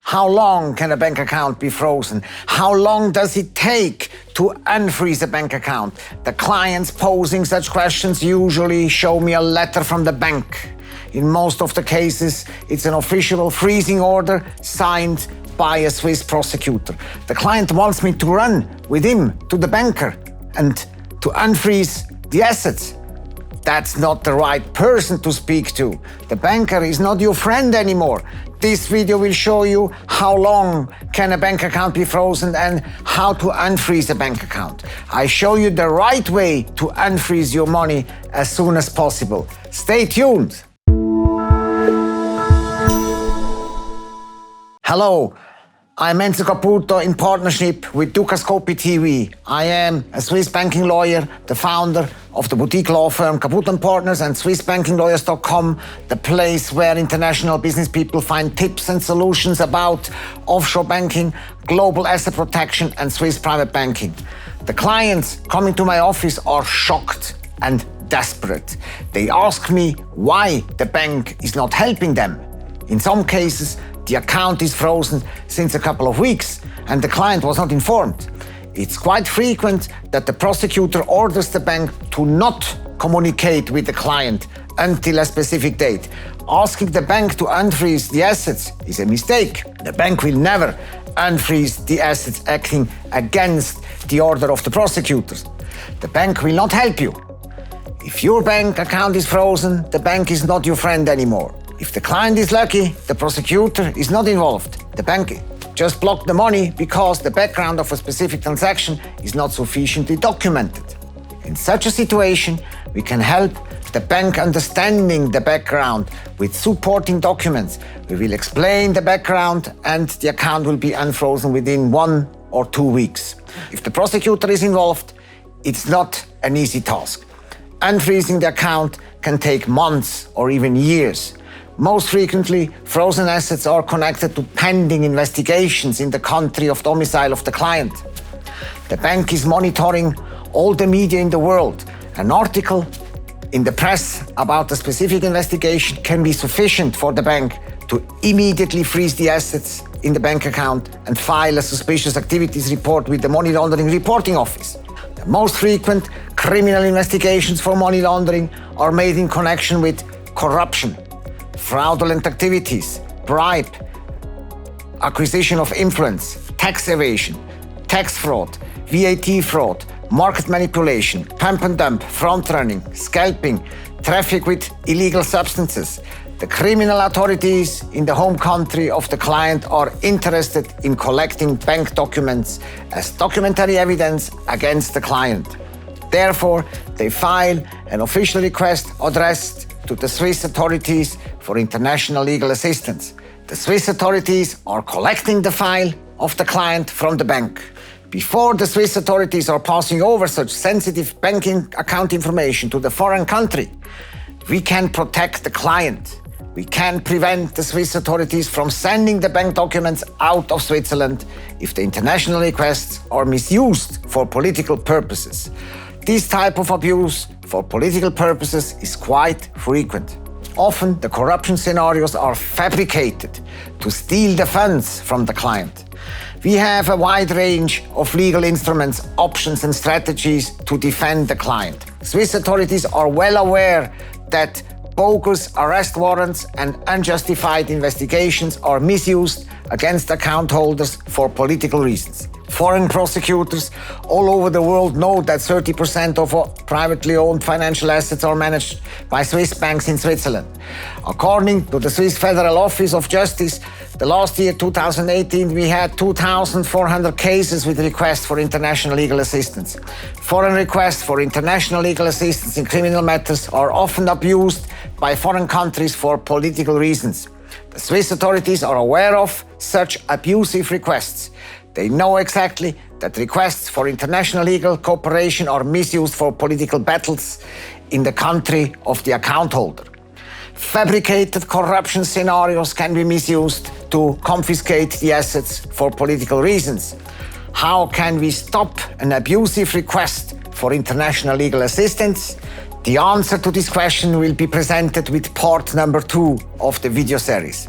How long can a bank account be frozen? How long does it take to unfreeze a bank account? The clients posing such questions usually show me a letter from the bank. In most of the cases, it's an official freezing order signed by a Swiss prosecutor. The client wants me to run with him to the banker and to unfreeze the assets. That's not the right person to speak to. The banker is not your friend anymore. This video will show you how long can a bank account be frozen and how to unfreeze a bank account. I show you the right way to unfreeze your money as soon as possible. Stay tuned. Hello, I'm Enzo Caputo in partnership with Dukascopy TV. I am a Swiss banking lawyer, the founder of the boutique law firm Caputo Partners and SwissBankingLawyers.com, the place where international business people find tips and solutions about offshore banking, global asset protection and Swiss private banking. The clients coming to my office are shocked and desperate. They ask me why the bank is not helping them. In some cases, the account is frozen since a couple of weeks and the client was not informed. It's quite frequent that the prosecutor orders the bank to not communicate with the client until a specific date. Asking the bank to unfreeze the assets is a mistake. The bank will never unfreeze the assets acting against the order of the prosecutors. The bank will not help you. If your bank account is frozen, the bank is not your friend anymore. If the client is lucky, the prosecutor is not involved. The bank just blocked the money because the background of a specific transaction is not sufficiently documented. In such a situation, we can help the bank understanding the background with supporting documents. We will explain the background and the account will be unfrozen within 1 or 2 weeks. If the prosecutor is involved, it's not an easy task. Unfreezing the account can take months or even years. Most frequently, frozen assets are connected to pending investigations in the country of domicile of the client. The bank is monitoring all the media in the world. An article in the press about a specific investigation can be sufficient for the bank to immediately freeze the assets in the bank account and file a suspicious activities report with the Money Laundering Reporting Office. The most frequent criminal investigations for money laundering are made in connection with corruption, fraudulent activities, bribe, acquisition of influence, tax evasion, tax fraud, VAT fraud, market manipulation, pump and dump, front running, scalping, traffic with illegal substances. The criminal authorities in the home country of the client are interested in collecting bank documents as documentary evidence against the client. Therefore, they file an official request addressed to the Swiss authorities for international legal assistance. The Swiss authorities are collecting the file of the client from the bank. Before the Swiss authorities are passing over such sensitive banking account information to the foreign country, we can protect the client. We can prevent the Swiss authorities from sending the bank documents out of Switzerland if the international requests are misused for political purposes. This type of abuse for political purposes is quite frequent. Often, the corruption scenarios are fabricated to steal the funds from the client. We have a wide range of legal instruments, options and strategies to defend the client. Swiss authorities are well aware that bogus arrest warrants and unjustified investigations are misused against account holders for political reasons. Foreign prosecutors all over the world know that 30% of privately owned financial assets are managed by Swiss banks in Switzerland. According to the Swiss Federal Office of Justice, the last year, 2018, we had 2,400 cases with requests for international legal assistance. Foreign requests for international legal assistance in criminal matters are often abused by foreign countries for political reasons. The Swiss authorities are aware of such abusive requests. They know exactly that requests for international legal cooperation are misused for political battles in the country of the account holder. Fabricated corruption scenarios can be misused to confiscate the assets for political reasons. How can we stop an abusive request for international legal assistance? The answer to this question will be presented with part number 2 of the video series.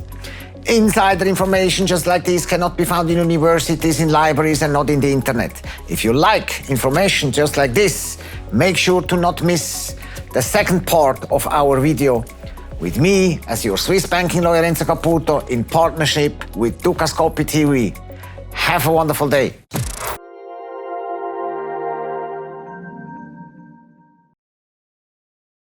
Insider information just like this cannot be found in universities, in libraries, and not in the internet. If you like information just like this, make sure to not miss the second part of our video with me as your Swiss banking lawyer Enzo Caputo in partnership with Dukascopy TV. Have a wonderful day.